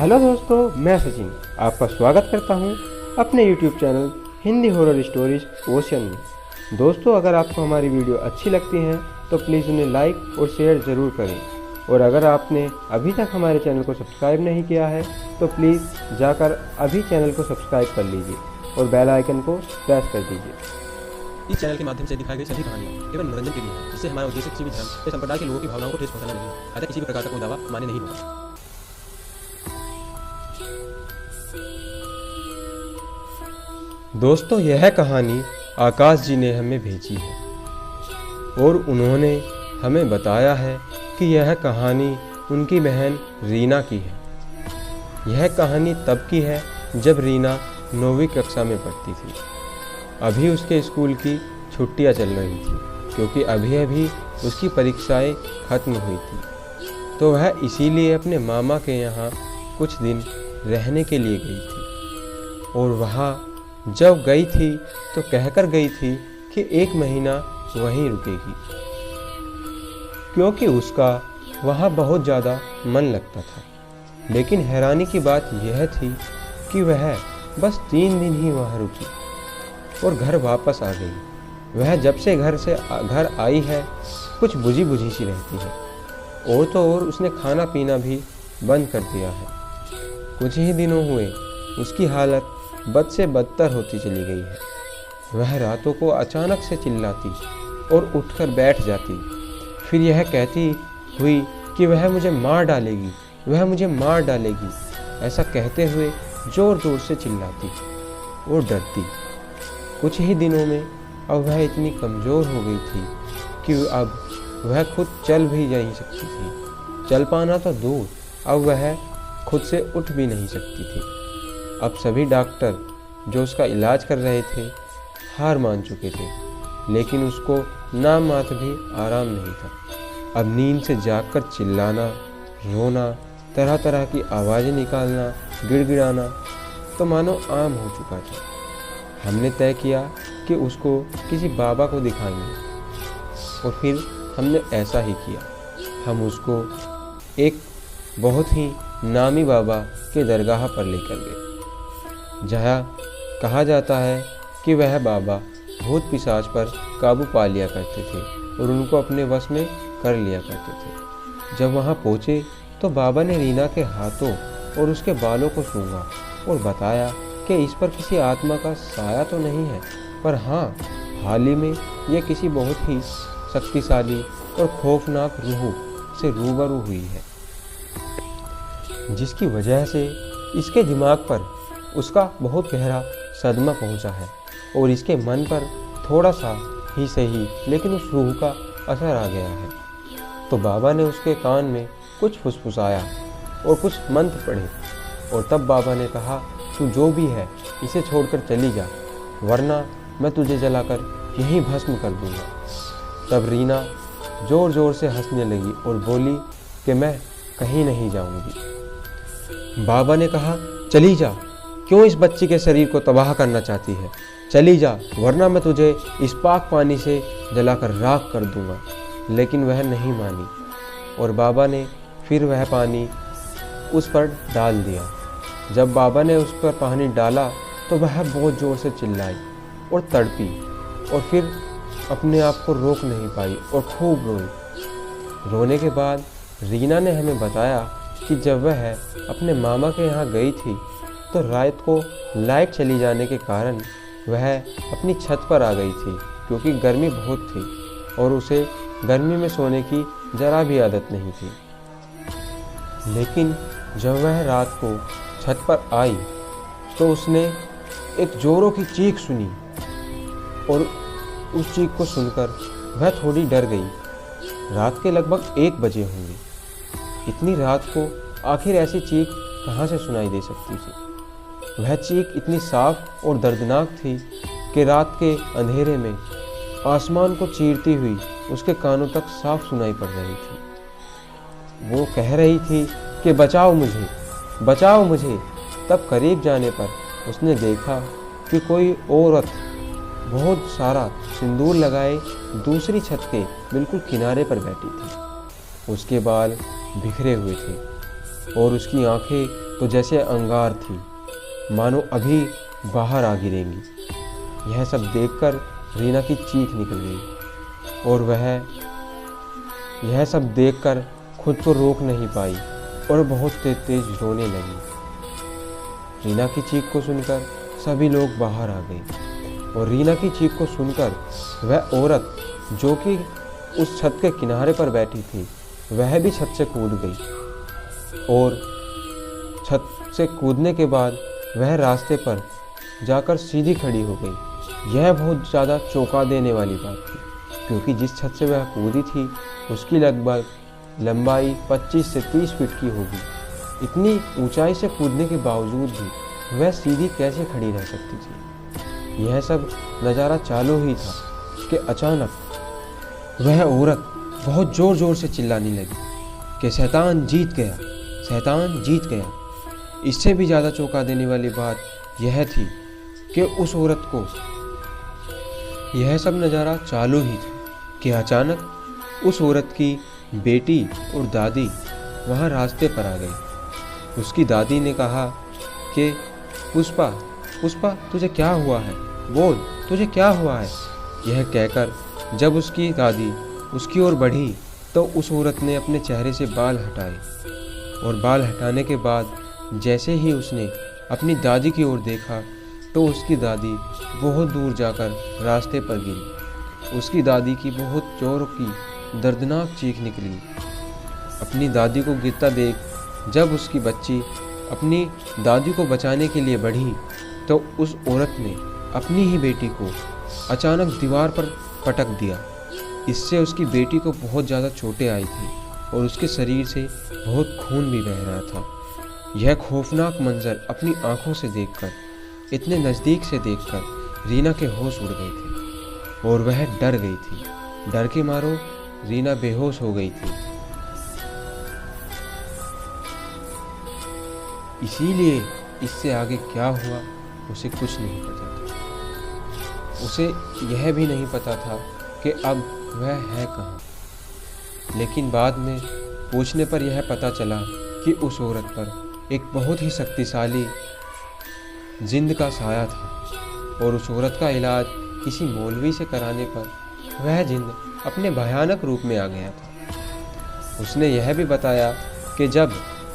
Hello दोस्तों, मैं सचिन आपका स्वागत करता हूं अपने YouTube channel Hindi horror stories ocean में। दोस्तों, अगर आपको हमारी वीडियो अच्छी लगती है तो प्लीज़ उन्हें लाइक और शेयर ज़रूर करें। और अगर आपने अभी तक हमारे चैनल को सब्सक्राइब नहीं किया है तो प्लीज़ जाकर अभी चैनल को सब्सक्राइब कर लीजिए और बेल आइकन को प्रेस कर दीजिए। इस चैनल के माध्यम से दिखाई गई सभी कहानियां केवल मनोरंजन के लिए है, जिससे हमारा उद्देश्य किसी भी धर्म या संप्रदाय के लोगों की भावनाओं को ठेस पहुंचाना नहीं है। अतः किसी भी प्रकार का कोई दावा मान्य नहीं होगा। दोस्तों, यह कहानी आकाश जी ने हमें भेजी है और उन्होंने हमें बताया है कि यह कहानी उनकी बहन रीना की है। यह कहानी तब की है जब रीना 9वीं कक्षा में पढ़ती थी। अभी उसके स्कूल की छुट्टियां चल रही थी क्योंकि अभी अभी उसकी परीक्षाएं खत्म हुई थी, तो वह इसीलिए अपने मामा के यहाँ कुछ दिन रहने के लिए गई थी। और वहाँ जब गई थी तो कहकर गई थी कि 1 महीना वहीं रुकेगी, क्योंकि उसका वहाँ बहुत ज़्यादा मन लगता था। लेकिन हैरानी की बात यह थी कि वह बस 3 दिन ही वहाँ रुकी और घर वापस आ गई। वह जब से घर आई है कुछ बुझी बुझी सी रहती है और तो और उसने खाना पीना भी बंद कर दिया है। कुछ ही दिनों हुए उसकी हालत बद से बदतर होती चली गई है। वह रातों को अचानक से चिल्लाती और उठकर बैठ जाती, फिर यह कहती हुई कि वह मुझे मार डालेगी, वह मुझे मार डालेगी। ऐसा कहते हुए ज़ोर ज़ोर से चिल्लाती और डरती। कुछ ही दिनों में अब वह इतनी कमज़ोर हो गई थी कि अब वह खुद चल भी नहीं सकती थी। चल पाना तो दूर, अब वह खुद से उठ भी नहीं सकती थी। अब सभी डॉक्टर जो उसका इलाज कर रहे थे हार मान चुके थे, लेकिन उसको नाम मात्र भी आराम नहीं था। अब नींद से जागकर चिल्लाना, रोना, तरह तरह की आवाज़ें निकालना, गिड़गिड़ाना तो मानो आम हो चुका था। हमने तय किया कि उसको किसी बाबा को दिखाएंगे और फिर हमने ऐसा ही किया। हम उसको एक बहुत ही नामी बाबा के दरगाह पर लेकर गए, जहाँ कहा जाता है कि वह बाबा भूत पिशाच पर काबू पा लिया करते थे और उनको अपने वश में कर लिया करते थे। जब वहाँ पहुँचे तो बाबा ने रीना के हाथों और उसके बालों को सूंघा और बताया कि इस पर किसी आत्मा का साया तो नहीं है, पर हाँ, हाल ही में यह किसी बहुत ही शक्तिशाली और खौफनाक रूह से रूबरू हुई है, जिसकी वजह से इसके दिमाग पर उसका बहुत गहरा सदमा पहुंचा है और इसके मन पर थोड़ा सा ही सही लेकिन उस रूह का असर आ गया है। तो बाबा ने उसके कान में कुछ फुसफुसाया और कुछ मंत्र पढ़े और तब बाबा ने कहा, तू जो भी है इसे छोड़कर चली जा, वरना मैं तुझे जलाकर यहीं भस्म कर दूंगा। तब रीना ज़ोर ज़ोर से हंसने लगी और बोली कि मैं कहीं नहीं जाऊंगी। बाबा ने कहा, चली जा, क्यों इस बच्ची के शरीर को तबाह करना चाहती है? चली जा, वरना मैं तुझे इस पाक पानी से जलाकर राख कर दूंगा। लेकिन वह नहीं मानी और बाबा ने फिर वह पानी उस पर डाल दिया। जब बाबा ने उस पर पानी डाला तो वह बहुत ज़ोर से चिल्लाई और तड़पी और फिर अपने आप को रोक नहीं पाई और खूब रोई। रोने के बाद रीना ने हमें बताया कि जब वह अपने मामा के यहाँ गई थी तो रात को लाइट चली जाने के कारण वह अपनी छत पर आ गई थी, क्योंकि गर्मी बहुत थी और उसे गर्मी में सोने की जरा भी आदत नहीं थी। लेकिन जब वह रात को छत पर आई तो उसने एक जोरों की चीख सुनी और उस चीख को सुनकर वह थोड़ी डर गई। रात के लगभग 1 बजे होंगे। इतनी रात को आखिर ऐसी चीख कहाँ से सुनाई दे सकती थी? वह चीख इतनी साफ और दर्दनाक थी कि रात के अंधेरे में आसमान को चीरती हुई उसके कानों तक साफ सुनाई पड़ रही थी। वो कह रही थी कि बचाओ मुझे, बचाओ मुझे। तब करीब जाने पर उसने देखा कि कोई औरत बहुत सारा सिंदूर लगाए दूसरी छत के बिल्कुल किनारे पर बैठी थी। उसके बाल बिखरे हुए थे और उसकी आंखें तो जैसे अंगार थी, मानो अभी बाहर आ गिरेंगी। यह सब देखकर रीना की चीख निकल गई और वह यह सब देखकर खुद को रोक नहीं पाई और बहुत तेज तेज रोने लगी। रीना की चीख को सुनकर सभी लोग बाहर आ गए और रीना की चीख को सुनकर वह औरत जो कि उस छत के किनारे पर बैठी थी, वह भी छत से कूद गई और छत से कूदने के बाद वह रास्ते पर जाकर सीधी खड़ी हो गई। यह बहुत ज़्यादा चौंका देने वाली बात थी, क्योंकि जिस छत से वह कूदी थी उसकी लगभग लंबाई 25 से 30 फीट की होगी। इतनी ऊंचाई से कूदने के बावजूद भी वह सीधी कैसे खड़ी रह सकती थी। यह सब नज़ारा चालू ही था कि अचानक वह औरत बहुत ज़ोर ज़ोर से चिल्लाने लगी कि शैतान जीत गया, शैतान जीत गया। इससे भी ज़्यादा चौंका देने वाली बात यह थी कि उस औरत को यह सब नज़ारा चालू ही था कि अचानक उस औरत की बेटी और दादी वहाँ रास्ते पर आ गई। उसकी दादी ने कहा कि पुष्पा, पुष्पा तुझे क्या हुआ है, बोल तुझे क्या हुआ है। यह कहकर जब उसकी दादी उसकी ओर बढ़ी तो उस औरत ने अपने चेहरे से बाल हटाए और बाल हटाने के बाद जैसे ही उसने अपनी दादी की ओर देखा तो उसकी दादी बहुत दूर जाकर रास्ते पर गिरी। उसकी दादी की बहुत जोर की दर्दनाक चीख निकली। अपनी दादी को गिरता देख जब उसकी बच्ची अपनी दादी को बचाने के लिए बढ़ी तो उस औरत ने अपनी ही बेटी को अचानक दीवार पर पटक दिया। इससे उसकी बेटी को बहुत ज़्यादा चोटें आई थी और उसके शरीर से बहुत खून भी बह रहा था। यह खौफनाक मंजर अपनी आंखों से देखकर, इतने नज़दीक से देखकर रीना के होश उड़ गए थे और वह डर गई थी। डर के मारो रीना बेहोश हो गई थी। इसीलिए इससे आगे क्या हुआ उसे कुछ नहीं पता था। उसे यह भी नहीं पता था कि अब वह है कहाँ। लेकिन बाद में पूछने पर यह पता चला कि उस औरत पर एक बहुत ही शक्तिशाली जिन्न का साया था और उस औरत का इलाज किसी मौलवी से कराने पर वह जिन्न अपने भयानक रूप में आ गया था। उसने यह भी बताया कि जब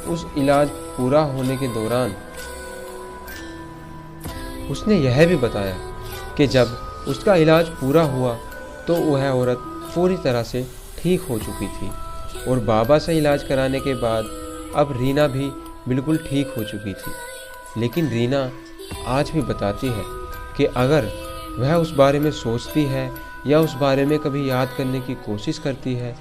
उस इलाज पूरा होने के दौरान उसने यह भी बताया कि जब उसका इलाज पूरा हुआ तो वह औरत पूरी तरह से ठीक हो चुकी थी और बाबा से इलाज कराने के बाद अब रीना भी बिल्कुल ठीक हो चुकी थी। लेकिन रीना आज भी बताती है कि अगर वह उस बारे में सोचती है या उस बारे में कभी याद करने की कोशिश करती है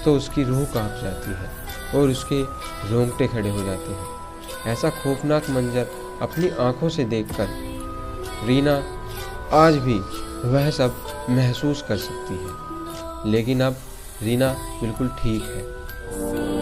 तो उसकी रूह कांप जाती है और उसके रोंगटे खड़े हो जाते हैं। ऐसा खौफनाक मंजर अपनी आंखों से देखकर रीना आज भी वह सब महसूस कर सकती है। लेकिन अब रीना बिल्कुल ठीक है।